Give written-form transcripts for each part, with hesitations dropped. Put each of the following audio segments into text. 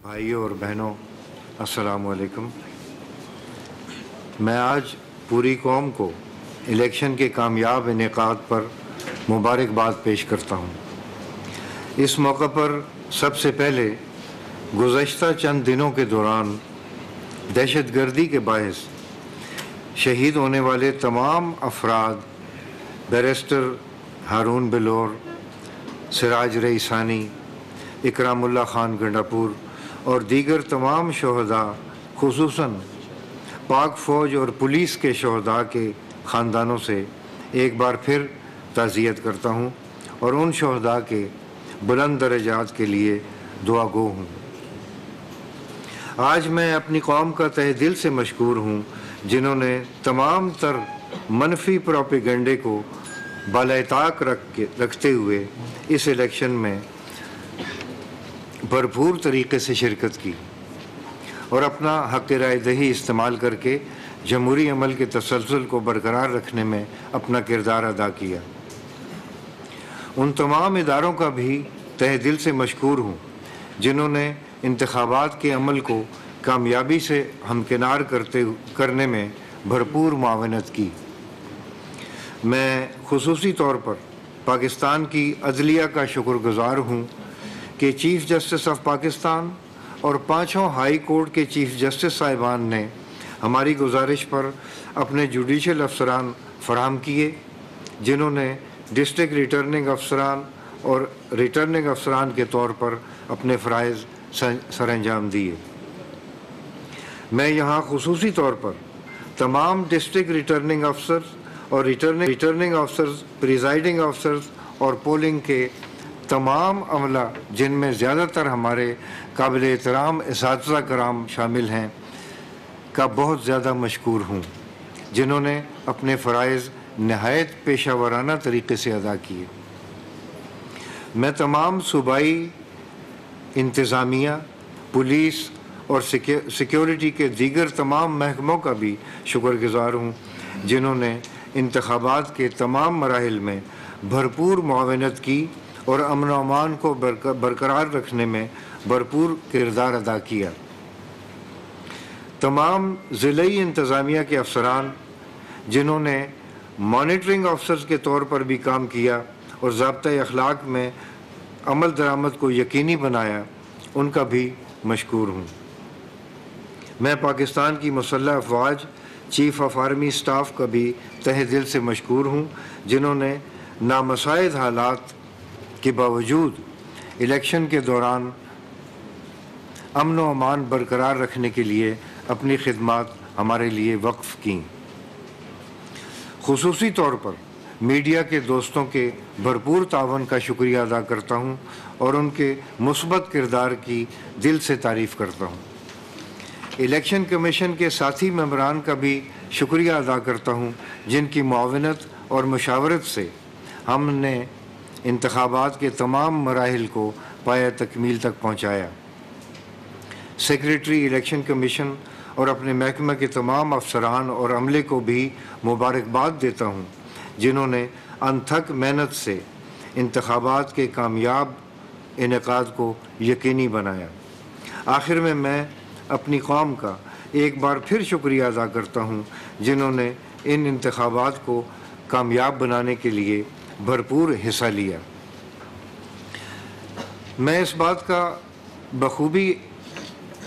بھائیوں اور بہنوں، السلام علیکم۔ میں آج پوری قوم کو الیکشن کے کامیاب انعقاد پر مبارکباد پیش کرتا ہوں۔ اس موقع پر سب سے پہلے گزشتہ چند دنوں کے دوران دہشت گردی کے باعث شہید ہونے والے تمام افراد، بیرسٹر ہارون بلور، سراج رئیسانی، اکرام اللہ خان گنڈاپور اور دیگر تمام شہداء، خصوصاً پاک فوج اور پولیس کے شہداء کے خاندانوں سے ایک بار پھر تعزیت کرتا ہوں اور ان شہداء کے بلند درجات کے لیے دعا گو ہوں۔ آج میں اپنی قوم کا تہ دل سے مشکور ہوں جنہوں نے تمام تر منفی پروپیگنڈے کو بالائے طاق رکھتے ہوئے اس الیکشن میں بھرپور طریقے سے شرکت کی اور اپنا حق رائے دہی استعمال کر کے جمہوری عمل کے تسلسل کو برقرار رکھنے میں اپنا کردار ادا کیا۔ ان تمام اداروں کا بھی تہ دل سے مشکور ہوں جنہوں نے انتخابات کے عمل کو کامیابی سے ہمکنار کرنے میں بھرپور معاونت کی۔ میں خصوصی طور پر پاکستان کی عدلیہ کا شکر گزار ہوں کہ چیف جسٹس آف پاکستان اور 5 ہائی کورٹ کے چیف جسٹس صاحبان نے ہماری گزارش پر اپنے جوڈیشل افسران فراہم کیے، جنہوں نے ڈسٹرکٹ ریٹرننگ افسران اور ریٹرننگ افسران کے طور پر اپنے فرائض سر انجام دیے۔ میں یہاں خصوصی طور پر تمام ڈسٹرکٹ ریٹرننگ افسرز اور ریٹرننگ افسرز، پریزائڈنگ افسرز اور پولنگ کے تمام عملہ، جن میں زیادہ تر ہمارے قابل احترام اساتذہ کرام شامل ہیں، کا بہت زیادہ مشکور ہوں، جنہوں نے اپنے فرائض نہایت پیشہ ورانہ طریقے سے ادا کیے۔ میں تمام صوبائی انتظامیہ، پولیس اور سیکیورٹی کے دیگر تمام محکموں کا بھی شکر گزار ہوں جنہوں نے انتخابات کے تمام مراحل میں بھرپور معاونت کی اور امن و امان کو برقرار رکھنے میں بھرپور کردار ادا کیا۔ تمام ضلعی انتظامیہ کے افسران جنہوں نے مانیٹرنگ افسرز کے طور پر بھی کام کیا اور ضابطۂ اخلاق میں عمل درآمد کو یقینی بنایا، ان کا بھی مشکور ہوں۔ میں پاکستان کی مسلح افواج، چیف آف آرمی اسٹاف کا بھی تہ دل سے مشکور ہوں، جنہوں نے نامساعد حالات کے باوجود الیکشن کے دوران امن و امان برقرار رکھنے کے لیے اپنی خدمات ہمارے لیے وقف کیں۔ خصوصی طور پر میڈیا کے دوستوں کے بھرپور تعاون کا شکریہ ادا کرتا ہوں اور ان کے مثبت کردار کی دل سے تعریف کرتا ہوں۔ الیکشن کمیشن کے ساتھی ممبران کا بھی شکریہ ادا کرتا ہوں جن کی معاونت اور مشاورت سے ہم نے انتخابات کے تمام مراحل کو پایہ تکمیل تک پہنچایا۔ سیکریٹری الیکشن کمیشن اور اپنے محکمہ کے تمام افسران اور عملے کو بھی مبارکباد دیتا ہوں جنہوں نے انتھک محنت سے انتخابات کے کامیاب انعقاد کو یقینی بنایا۔ آخر میں اپنی قوم کا ایک بار پھر شکریہ ادا کرتا ہوں جنہوں نے ان انتخابات کو کامیاب بنانے کے لیے بھرپور حصہ لیا۔ میں اس بات کا بخوبی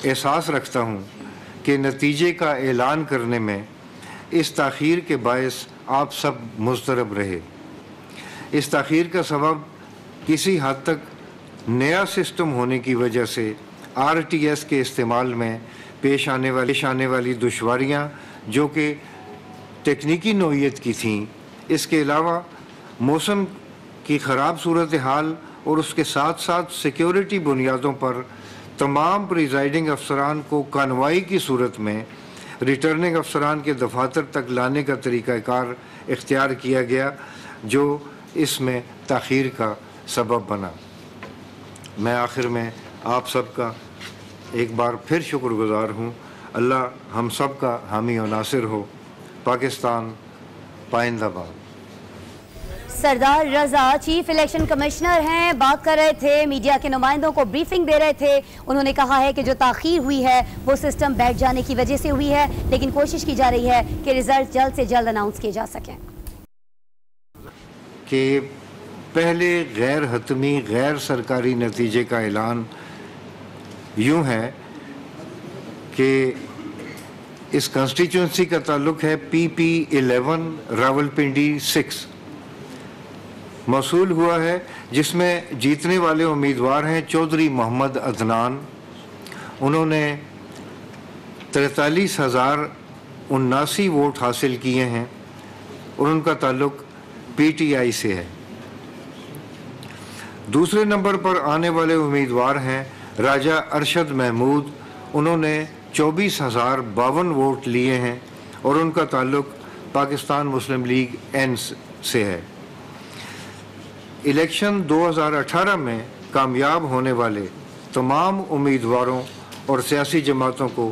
احساس رکھتا ہوں کہ نتیجے کا اعلان کرنے میں اس تاخیر کے باعث آپ سب مضطرب رہے۔ اس تاخیر کا سبب کسی حد تک نیا سسٹم ہونے کی وجہ سے RTS کے استعمال میں پیش آنے والی دشواریاں جو کہ تکنیکی نوعیت کی تھیں، اس کے علاوہ موسم کی خراب صورتحال اور اس کے ساتھ ساتھ سیکیورٹی بنیادوں پر تمام پریزائڈنگ افسران کو کانوائی کی صورت میں ریٹرننگ افسران کے دفاتر تک لانے کا طریقہ کار اختیار کیا گیا، جو اس میں تاخیر کا سبب بنا۔ میں آخر میں آپ سب کا ایک بار پھر شکر گزار ہوں۔ اللہ ہم سب کا حامی و ناصر ہو۔ پاکستان پائندہ باد۔ سردار رضا چیف الیکشن کمشنر ہیں، بات کر رہے تھے، میڈیا کے نمائندوں کو بریفنگ دے رہے تھے. انہوں نے کہا ہے کہ جو تاخیر ہوئی ہے وہ سسٹم بیٹھ جانے کی وجہ سے ہوئی ہے، لیکن کوشش کی جا رہی ہے کہ ریزلٹ جلد سے جلد اناؤنس کیے جا سکیں. کہ پہلے غیر حتمی غیر سرکاری نتیجے کا اعلان یوں ہے کہ اس کانسٹیچوئنسی کا تعلق ہے PP11 راولپنڈی 6 موصول ہوا ہے، جس میں جیتنے والے امیدوار ہیں چودھری محمد عدنان. انہوں نے 43,079 ووٹ حاصل کیے ہیں اور ان کا تعلق PTI سے ہے. دوسرے نمبر پر آنے والے امیدوار ہیں راجہ ارشد محمود. انہوں نے 24,052 ووٹ لیے ہیں اور ان کا تعلق پاکستان مسلم لیگ N سے ہے. الیکشن 2018 میں کامیاب ہونے والے تمام امیدواروں اور سیاسی جماعتوں کو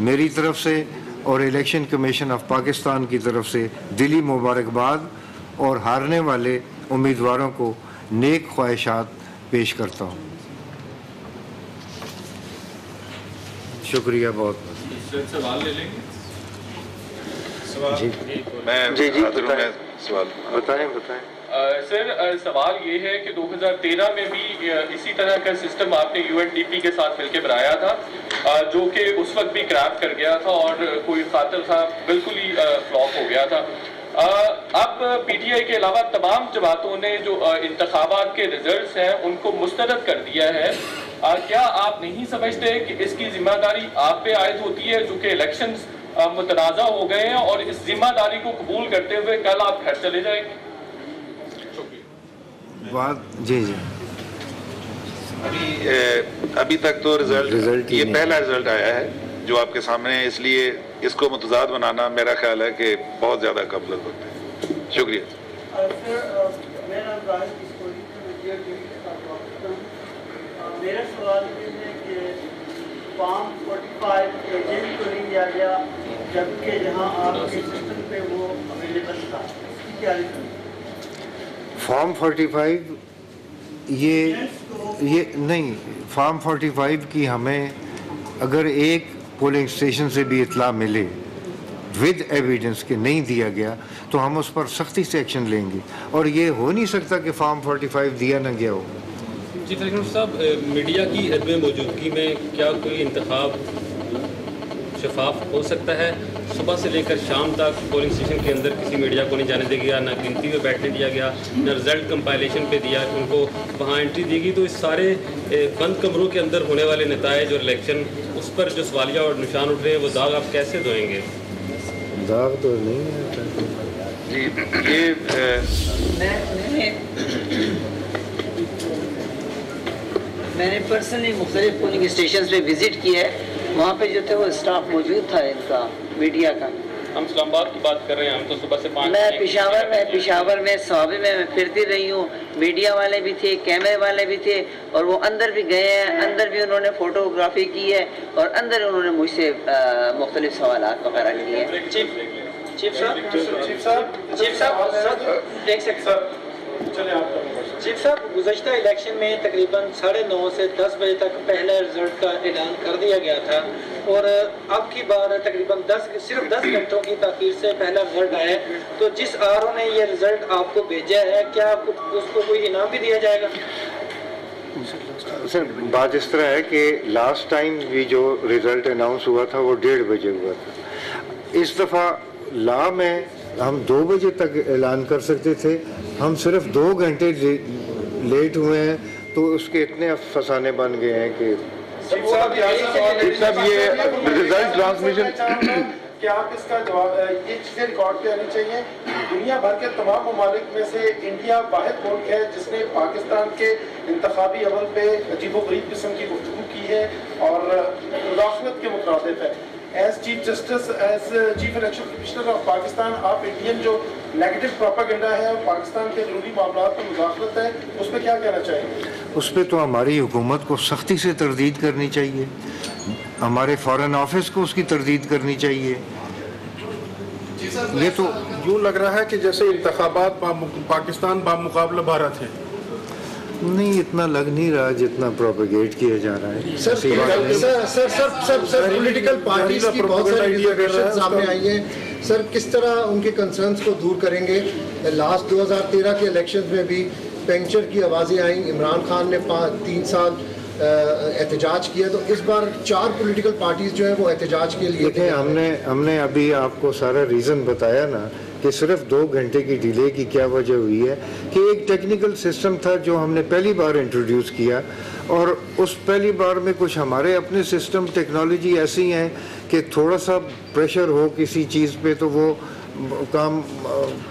میری طرف سے اور الیکشن کمیشن آف پاکستان کی طرف سے دلی مبارکباد اور ہارنے والے امیدواروں کو نیک خواہشات پیش کرتا ہوں. شکریہ بہت بہت. سوال لے لیں گے. سوال بتائیں. سر سوال یہ ہے کہ 2013 میں بھی اسی طرح کا سسٹم آپ نے UNDP کے ساتھ مل کے بنایا تھا، جو کہ اس وقت بھی کریک کر گیا تھا اور کوئی خاطر تھا بالکل ہی فلاپ ہو گیا تھا. اب PTI کے علاوہ تمام جماعتوں نے جو انتخابات کے ریزلٹس ہیں ان کو مسترد کر دیا ہے. کیا آپ نہیں سمجھتے کہ اس کی ذمہ داری آپ پہ عائد ہوتی ہے، چونکہ الیکشنز متنازع ہو گئے ہیں، اور اس ذمہ داری کو قبول کرتے ہوئے کل آپ گھر چلے جائیں گے؟ جی ابھی تک تو رزلٹ یہ پہلا رزلٹ آیا ہے جو آپ کے سامنے ہے، اس لیے اس کو متضاد بنانا میرا خیال ہے کہ بہت زیادہ قبل وقت ہے. شکریہ. میرا سوال یہ ہے کہ فارم 45 ایجنٹ کو نہیں دیا گیا جبکہ جہاں آپ کے سسٹم پہ وہ اویلیبل تھا، اس کی کیا ریزن؟ فارم 45 یہ نہیں، فارم 45 کی ہمیں اگر ایک پولنگ اسٹیشن سے بھی اطلاع ملے ود ایویڈنس کہ نہیں دیا گیا تو ہم اس پر سختی سے ایکشن لیں گے، اور یہ ہو نہیں سکتا کہ فارم 45 دیا نہ گیا ہو. جی کلیکٹر صاحب، میڈیا کی عدم موجودگی میں کیا کوئی انتخاب شفاف ہو سکتا ہے؟ صبح سے لے کر شام تک پولنگ اسٹیشن کے اندر کسی میڈیا کو نہیں جانے دیا گیا، نہ گنتی میں بیٹھنے دیا گیا، نہ رزلٹ کمپائلیشن پہ دیا ان کو وہاں انٹری دی گئی. تو اس سارے بند کمروں کے اندر ہونے والے نتائج اور الیکشن، اس پر جو سوالیہ اور نشان اٹھ رہے ہیں، وہ داغ آپ کیسے دھوئیں گے؟ داغ تو نہیں ہے جی. میں نے پرسنلی مختلف پولنگ اسٹیشنز پہ وزٹ کیا ہے، وہاں پہ جو تھے وہ اسٹاف موجود تھا ان کا میڈیا کا. ہم اسلام آباد کی بات کر رہے ہیں، ہم تو صبح سے میں پشاور میں صوابی میں پھرتی رہی ہوں، میڈیا والے بھی تھے، کیمرے والے بھی تھے، اور وہ اندر بھی گئے ہیں، اندر بھی انہوں نے فوٹوگرافی کی ہے اور اندر انہوں نے مجھ سے مختلف سوالات وغیرہ کیے ہیں. چیف صاحب گزشتہ الیکشن میں تقریباً 9:30 سے 10 بجے تک پہلا رزلٹ کا اعلان کر دیا گیا تھا، اور اب کی بار تقریباً صرف 10 گھنٹوں کی تاخیر سے پہلا رزلٹ آیا ہے. تو جس RO نے یہ رزلٹ آپ کو بھیجا ہے، کیا اس کو کوئی انعام بھی دیا جائے گا؟ سر بات اس طرح ہے کہ لاسٹ ٹائم بھی جو رزلٹ اناؤنس ہوا تھا وہ 1:30 بجے ہوا تھا. اس دفعہ لا میں ہم 2 بجے تک اعلان کر سکتے تھے، ہم صرف 2 گھنٹے لیٹ ہوئے ہیں، تو اس کے اتنے افسانے بن گئے ہیں کہ یہ رزلٹ ٹرانسمیشن کہ آپ اس کا جواب، یہ چیزیں ریکارڈ پہ آنی چاہیے. دنیا بھر کے تمام ممالک میں سے انڈیا واحد ملک ہے جس نے پاکستان کے انتخابی عمل پہ عجیب و غریب قسم کی گفتگو کی ہے اور مداخلت کے مترادف ہے. As chief justice, as chief election commissioner of Pakistan, آپ انڈین جو نیگیٹو پروپیگنڈا ہے اور پاکستان کے ضروری معاملات پر مداخلت ہے، اس پہ کیا کہنا چاہیں گے؟ اس پہ تو ہماری حکومت کو سختی سے تردید کرنی چاہیے، ہمارے فارن آفس کو اس کی تردید کرنی چاہیے. ये तो यूं लग रहा है कि जैसे इंतखाबात पाकिस्तान बामुकाबला भारत है। नहीं, इतना लग नहीं रहा जितना प्रोपेगेट किया जा रहा है। सर पॉलिटिकल पार्टीज की बहुत सारी रिजर्वेशन सामने आई हैं सर, किस तरह उनके कंसर्न्स को दूर करेंगे? लास्ट 2013 के इलेक्शंस में भी पेंचर की आवाज़ें आई, इमरान खान ने 3 साल एहतजाज किया, तो इस बार 4 पॉलिटिकल पार्टीज जो हैं वो एहतजाज के लिए देखें, हमने अभी आपको सारा रीज़न बताया ना कि सिर्फ 2 घंटे की डिले की क्या वजह हुई है कि एक टेक्निकल सिस्टम था जो हमने पहली बार इंट्रोड्यूस किया, और उस पहली बार में कुछ हमारे अपने सिस्टम टेक्नोलॉजी ऐसी हैं कि थोड़ा सा प्रेशर हो किसी चीज़ पे तो वो काम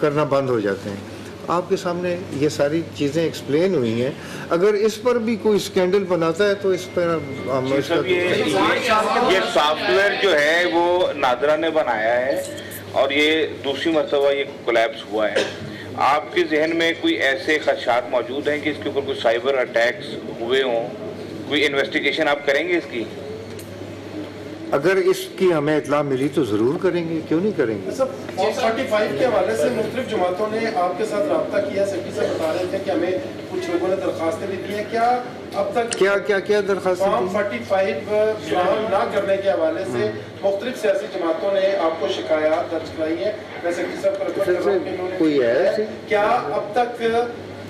करना बंद हो जाते हैं। आपके सामने ये सारी चीज़ें एक्सप्लेन हुई हैं। अगर इस पर भी कोई स्कैंडल बनाता है तो इस पर हम ये सॉफ्टवेयर जो है वो नादरा ने बनाया है और ये दूसरी मरतबा ये कोलैप्स हुआ है। आपके जहन में कोई ऐसे खदशात मौजूद हैं कि इसके ऊपर कोई साइबर अटैक्स हुए हों? कोई इन्वेस्टिगेशन आप करेंगे इसकी? अगर इसकी हमें इतला मिली तो ज़रूर करेंगे, क्यों नहीं करेंगे। सब 45 के हवाले से मुख्तलिफ जमातों ने आपके साथ रब्ता किया, सेक्रेटरी साहब बता रहे थे कि हमें कुछ लोगों ने दरखास्तें भी दी हैं, क्या अब तक क्या दरखास्तें? फॉर्म 45 फराहम ना करने के हवाले से मुख्तलिफ सियासी जमातों ने आपको शिकायत दर्ज कराई है। मैं सेक्रेटरी साहब को रिक्वेस्ट कर रहा हूं कि इन्होंने क्या अब तक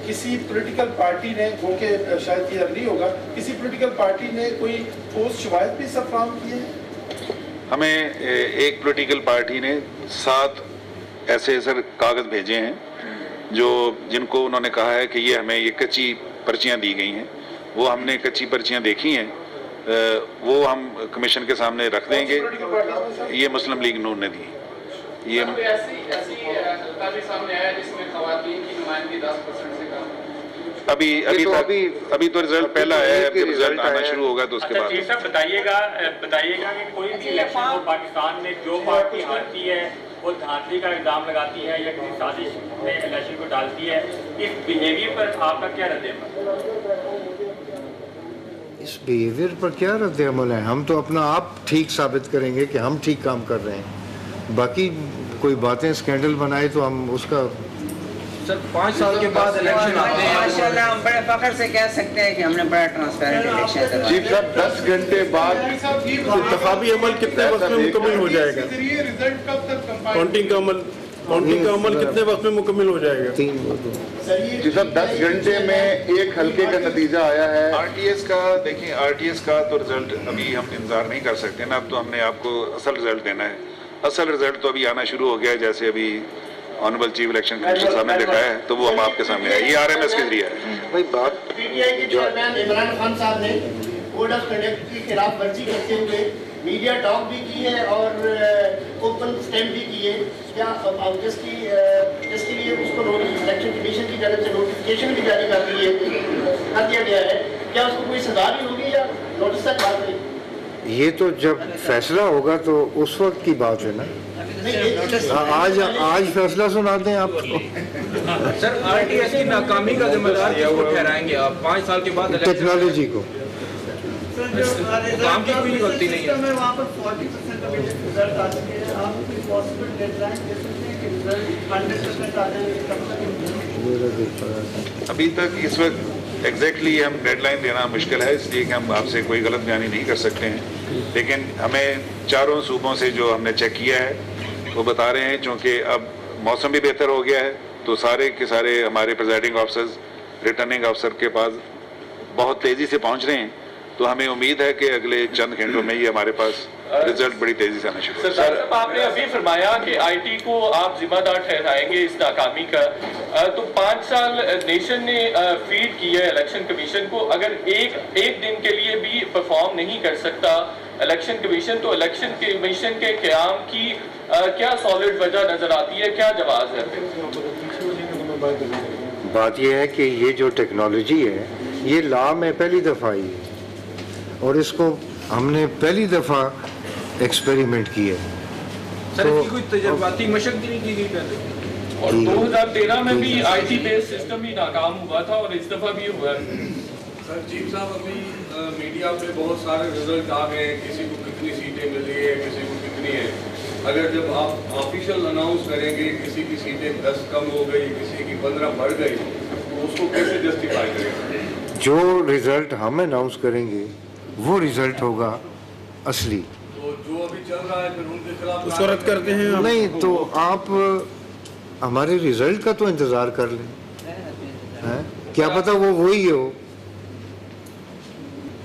किसी पॉलिटिकल पार्टी ने, वो के शायद क्लियर नहीं होगा, किसी पॉलिटिकल पार्टी ने कोई ठोस शिकायत भी सब फराहम की है? हमें एक पॉलिटिकल पार्टी ने 7 ऐसे सर कागज़ भेजे हैं जो जिनको उन्होंने कहा है कि ये हमें ये कच्ची पर्चियाँ दी गई हैं। वो हमने कच्ची पर्चियाँ देखी हैं, वो हम कमीशन के सामने रख देंगे। ये मुस्लिम लीग नून ने दी। ये ऐसी सामने आया जिसमें ख़वातीन की नुमाइंदगी 10% से कम। अभी तो रिजल्ट पहला है, अभी रिजल्ट आना शुरू होगा तो उसके बाद। चीफ साहब बताइएगा कि कोई भी इलेक्शन हो पाकिस्तान में जो पार्टी हारती है वो धांधली का इल्जाम लगाती है या किसी साजिश में इलेक्शन को डालती है, इस बिहेवियर पर आपका क्या रद्द-ए-अमल? इस बिहेवियर पर क्या रद्द-ए-अमल है? हम तो अपना आप ठीक साबित करेंगे कि हम ठीक काम कर रहे हैं। बाकी कोई बातें स्कैंडल बनाए तो हम उसका सर 5 साल के बाद इलेक्शन आते हैं, माशाल्लाह हम बड़े फख्र से कह सकते हैं कि हमने बड़ा ट्रांसपेरेंट इलेक्शन करवाया। चीफ साहब 10 घंटे बाद इंतखाबी अमल कितने वक्त में मुकम्मल हो जाएगा? काउंटिंग का अमल कितने वक्त में मुकम्मल हो जाएगा? 3 चीफ साहब 10 घंटे में एक हल्के का नतीजा आया है। आरटीएस का देखिए, आरटीएस का तो रिजल्ट अभी हम इंतजार नहीं कर सकते ना। अब तो हमने आपको असल रिजल्ट देना है। असल रिजल्ट तो अभी आना शुरू हो गया है, जैसे अभी ऑनरेबल चीफ इलेक्शन कमिश्नर साहब ने दिखाया है, तो वो हम आपके सामने है। ये आरएमएस के जरिए है। भाई बात पीटीआई के चेयरमैन इमरान खान साहब ने कोड ऑफ कंडक्ट की खिलाफ वर्जी करते हुए मीडिया टॉक भी की है और ओपन स्टैंड भी की है। क्या जिसके लिए उसको इलेक्शन कमीशन की तरफ से नोटिफिकेशन भी जारी कर दिया गया है, क्या उसको कोई सजा भी होगी या नोटिस तक बात है? ये तो जब फैसला होगा तो उस वक्त की बात है ना। आज फैसला सुना दें आपको। सर आरटीएस की नाकामी का जिम्मेदार किसको ठहराएंगे आप? 5 साल के बाद टेक्नोलॉजी को। काम की कोई गलती नहीं है। वहाँ पर 40% रिजल्ट आ चुके हैं, आप कोई पॉसिबल डेडलाइन दे सकते हैं कि रिजल्ट 100% आ जाए? अभी तक इस वक्त एग्जैक्टली हम डेडलाइन देना मुश्किल है, इसलिए कि हम आपसे कोई गलत बयानी नहीं कर सकते हैं। लेकिन हमें चारों सूबों से जो हमने चेक किया है वो बता रहे हैं, चूँकि अब मौसम भी बेहतर हो गया है तो सारे के सारे हमारे प्रिजाइडिंग ऑफिसर्स रिटर्निंग अफसर के पास बहुत तेज़ी से पहुँच रहे हैं। तो हमें उम्मीद है कि अगले चंद घंटों में ही हमारे पास रिजल्ट बड़ी तेजी से आना शुरू होगा। सर आपने अभी फरमाया कि आईटी को आप जिम्मेदार ठहराएंगे इस नाकामी का, तो 5 साल नेशन ने फीड की है इलेक्शन कमीशन को। अगर एक दिन के लिए भी परफॉर्म नहीं कर सकता इलेक्शन कमीशन, तो इलेक्शन कमीशन के क़याम की क्या सॉलिड वजह नजर आती है, क्या जवाब है? बात यह है कि ये जो टेक्नोलॉजी है ये लॉ में पहली दफ़ा आई है और इसको हमने पहली दफ़ा एक्सपेरिमेंट किया। सर इसकी कोई तजर्बाती मशक भी नहीं की गई पहले? और 2013 में भी आईटी बेस्ड सिस्टम ही नाकाम हुआ था और इस दफ़ा भी हुआ है। सर चीफ साहब अभी मीडिया पे बहुत सारे रिजल्ट आ गए हैं, किसी को कितनी सीटें मिली है, किसी को कितनी है। अगर जब आप ऑफिशियल अनाउंस करेंगे किसी की सीटें 10 कम हो गई, किसी की 15 बढ़ गई, तो उसको कैसे जस्टिफाई करेंगे? जो रिजल्ट हम अनाउंस करेंगे वो रिजल्ट होगा असली। तो जो अभी चल रहा है फिर उनके खिलाफ उसको रद्द करते हैं? नहीं तो आप हमारे रिजल्ट का तो इंतज़ार कर लें, हैं? क्या पता वो वही हो।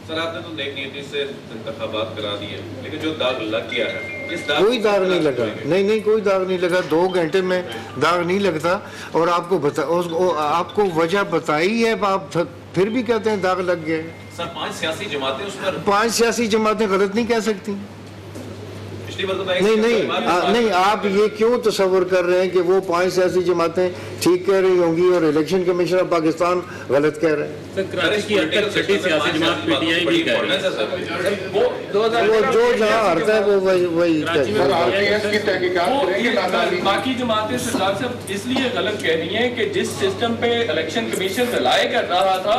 सर आपने तो नेक नीति से इंतखाबात करा दिए, लेकिन जो दाग लग गया है, इस दाग कोई दाग नहीं लगा, नहीं कोई दाग नहीं लगा। 2 घंटे में दाग नहीं लगता। और आपको वजह बताई है, आप फिर भी कहते हैं दाग लग गए। सर 5 सियासी जमातें उस पर 5 सियासी जमातें गलत नहीं कह सकती। पिछली बार तो नहीं आप ये क्यों तस्वर कर रहे हैं कि वो 5 सियासी जमातें ठीक कह रही होंगी और इलेक्शन कमीशन ऑफ पाकिस्तान गलत कह रहे हैं? वो जो जहाँ हरता है वो वही बाकी जमातें सरदार साहब इसलिए गलत कह रही हैं कि जिस सिस्टम पे इलेक्शन कमीशन रिलाय कर रहा था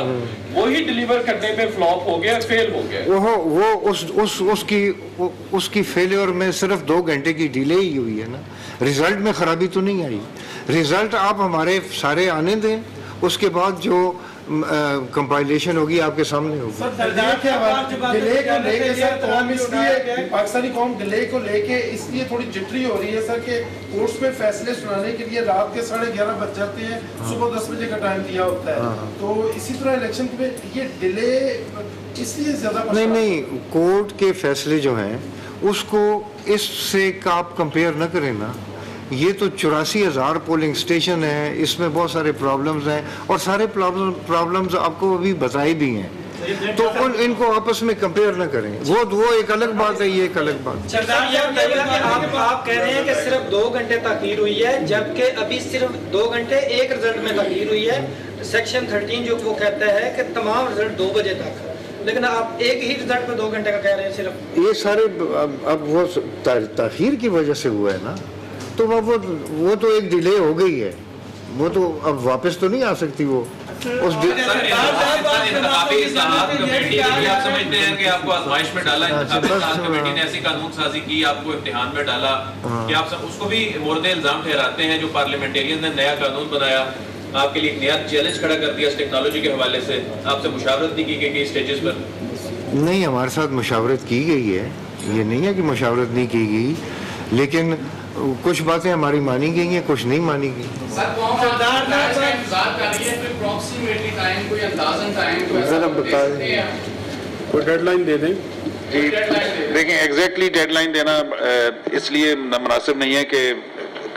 वही डिलीवर करने में फ्लॉप हो गया, फेल हो गया। वो उसकी फेलियर में सिर्फ 2 घंटे की डिले ही हुई है ना, रिजल्ट में खराबी तो नहीं आई। रिजल्ट आप हमारे सारे आने दें, उसके बाद जो कंपाइलेशन होगी आपके सामने होगी। पाकिस्तानी कौम डिले को लेके इसलिए थोड़ी जिटरी हो रही है सर कि कोर्ट्स में फैसले सुनाने के लिए रात के 11:30 बज जाते हैं, सुबह 10 बजे का टाइम दिया होता है। तो इसी तरह इलेक्शन में ये डिले इसलिए ज्यादा नहीं कोर्ट के फैसले जो हैं उसको इससे आप कंपेयर न करें ना। ये तो 84,000 पोलिंग स्टेशन है, इसमें बहुत सारे प्रॉब्लम्स हैं और सारे प्रॉब्लम्स आपको अभी बताए भी हैं, तो इनको आपस में कंपेयर न करें। वो एक अलग बात है, ये एक अलग बात है। आप कह रहे हैं कि सिर्फ 2 घंटे तखीर हुई है, जबकि अभी सिर्फ 2 घंटे एक रिजल्ट में तखीर हुई है। सेक्शन 13 जो वो कहता है कि तमाम रिजल्ट 2 बजे तक, लेकिन आप एक ही रिजल्ट में 2 घंटे का कह रहे हैं सिर्फ। ये सारे अब वो ताखीर की वजह से हुआ है ना, तो वो तो एक डिले हो गई है, वो तो अब वापस तो नहीं आ सकती वो। उस आप समझते हैं कि आपको आजमाइश में डाला, कमेटी ने ऐसी कानून साजी की, आपको इम्तिहान में डाला कि आप उसको भी मोर्द इल्जाम ठहराते हैं। जो पार्लियामेंटेरियन ने नया कानून बनाया, आपके लिए एक नया चैलेंज खड़ा कर दिया इस टेक्नोलॉजी के हवाले से, आपसे मुशावरत नहीं की गई स्टेजेस पर? नहीं, हमारे साथ मुशावरत की गई है, ये नहीं है कि मुशावरत नहीं की गई, लेकिन कुछ बातें हमारी मानी गई हैं, कुछ नहीं मानी गई। जरा बताएं, कोई डेडलाइन दे दें। जी देखें, एग्जैक्टली डेडलाइन देना इसलिए मुनासिब नहीं है कि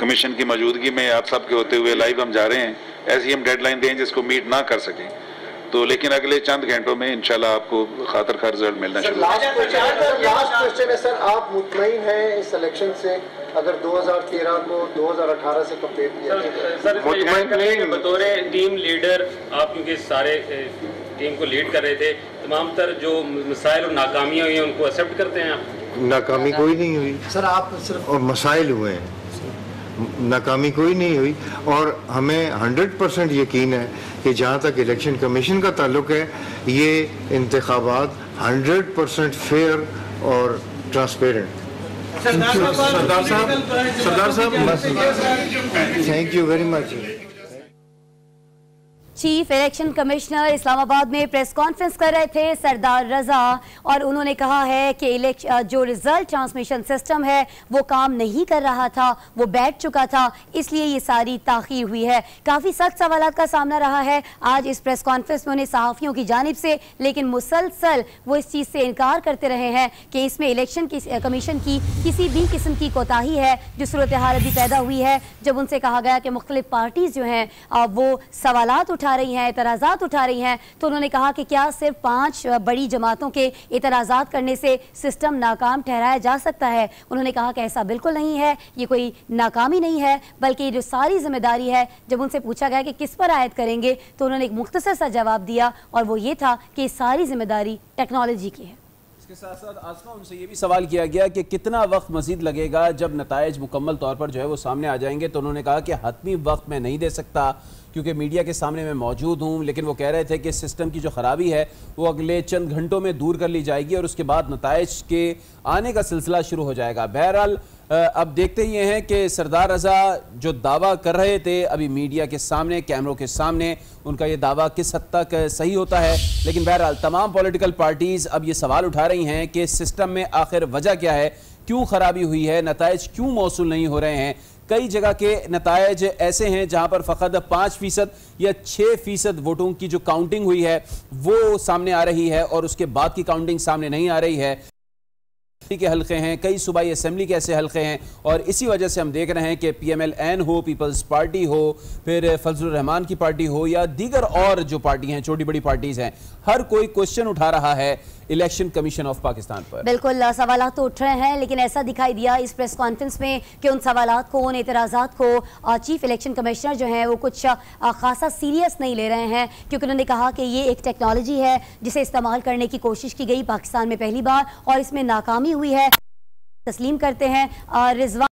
कमीशन की मौजूदगी में आप सब के होते हुए लाइव हम जा रहे हैं, ऐसी हम डेडलाइन दें जिसको मीट ना कर सकें। तो लेकिन अगले चंद घंटों में इंशाल्लाह आपको खातिर खा रिजल्ट मिलना शुरू। लास्ट क्वेश्चन है सर, आप मुतमईन हैं इस इलेक्शन से अगर 2013 को 2018 से कंपेयर किया सर, मुतमईन बतौर टीम लीडर आप, क्योंकि सारे टीम को लीड कर रहे थे, तमाम तर जो मसाइल और नाकामियाँ हुई हैं उनको एक्सेप्ट करते हैं आप? नाकामी कोई नहीं हुई सर, आप सिर्फ और मसाइल हुए हैं, नाकामी कोई नहीं हुई। और हमें 100% यकीन है कि जहाँ तक इलेक्शन कमीशन का ताल्लुक है, ये इंतखाबात 100% फेयर और ट्रांसपेरेंट। सरदार साहब thank you very much. Chief election commissioner Islamabad में प्रेस कॉन्फ्रेंस कर रहे थे सरदार रजा, और उन्होंने कहा है कि जो रिजल्ट ट्रांसमिशन सिस्टम है वो काम नहीं कर रहा था, वो बैठ चुका था, इसलिए ये सारी ताखीर हुई है। काफ़ी सख्त सवालात का सामना रहा है आज इस प्रेस कॉन्फ्रेंस में उन्हें सहाफ़ियों की जानिब से, लेकिन मुसलसल वो इस चीज़ से इनकार करते रहे हैं कि इसमें इलेक्शन कमीशन की किसी भी किस्म की कोताही है। जो सूरत हाल अभी पैदा हुई है, जब उनसे कहा गया कि मुख्तलिफ पार्टीज़ जो हैं वो सवालात उठा रही हैं, एतराज़ात उठा रही हैं, तो उन्होंने कहा कि क्या सिर्फ 5 बड़ी जमातों के एतराज़ात करने से सिस्टम नाकाम ठहराया जा सकता है? उन्होंने कहा कि ऐसा बिल्कुल नहीं है, ये कोई नाकामी नहीं है, बल्कि जो सारी जिम्मेदारी है, जब उनसे पूछा गया कि किस पर आयद करेंगे, तो उन्होंने एक मुख्तसर सा जवाब दिया, और वो ये था कि सारी जिम्मेदारी टेक्नोलॉजी की है। इसके साथ साथ आसमा, उनसे ये भी सवाल किया गया कि कितना वक्त मजीद लगेगा जब नताइज मुकम्मल तौर पर जो है वो सामने आ जाएंगे, तो उन्होंने कहा कि हतमी वक्त मैं नहीं दे सकता क्योंकि मीडिया के सामने मैं मौजूद हूं, लेकिन वो कह रहे थे कि सिस्टम की जो ख़राबी है वो अगले चंद घंटों में दूर कर ली जाएगी और उसके बाद नताइज के आने का सिलसिला शुरू हो जाएगा। बहरहाल अब देखते ये हैं कि सरदार रजा जो दावा कर रहे थे अभी मीडिया के सामने, कैमरों के सामने, उनका ये दावा किस हद तक सही होता है। लेकिन बहरहाल तमाम पॉलिटिकल पार्टीज अब ये सवाल उठा रही हैं कि सिस्टम में आखिर वजह क्या है, क्यों खराबी हुई है, नताइज क्यों मौसूल नहीं हो रहे हैं। कई जगह के नताइज ऐसे हैं जहां पर फ़कत 5% या 6% वोटों की जो काउंटिंग हुई है वो सामने आ रही है और उसके बाद की काउंटिंग सामने नहीं आ रही है। के हल्के हैं, कई सूबाई असेंबली के ऐसे हल्के हैं और इसी वजह से हम देख रहे हैं कि PMLN हो, पीपल्स पार्टी हो, फिर फजलुर रहमान की पार्टी हो या दीगर और जो पार्टी हैं, छोटी बड़ी पार्टीज हैं, हर कोई क्वेश्चन उठा रहा है इलेक्शन कमीशन ऑफ पाकिस्तान पर। बिल्कुल सवाल तो उठ रहे हैं, लेकिन ऐसा दिखाई दिया इस प्रेस कॉन्फ्रेंस में कि उन सवालात को, उन एतराज़ात को चीफ इलेक्शन कमिश्नर जो हैं वो कुछ खासा सीरियस नहीं ले रहे हैं, क्योंकि उन्होंने कहा कि ये एक टेक्नोलॉजी है जिसे इस्तेमाल करने की कोशिश की गई पाकिस्तान में पहली बार और इसमें नाकामी हुई है, तस्लीम करते हैं। रिजवान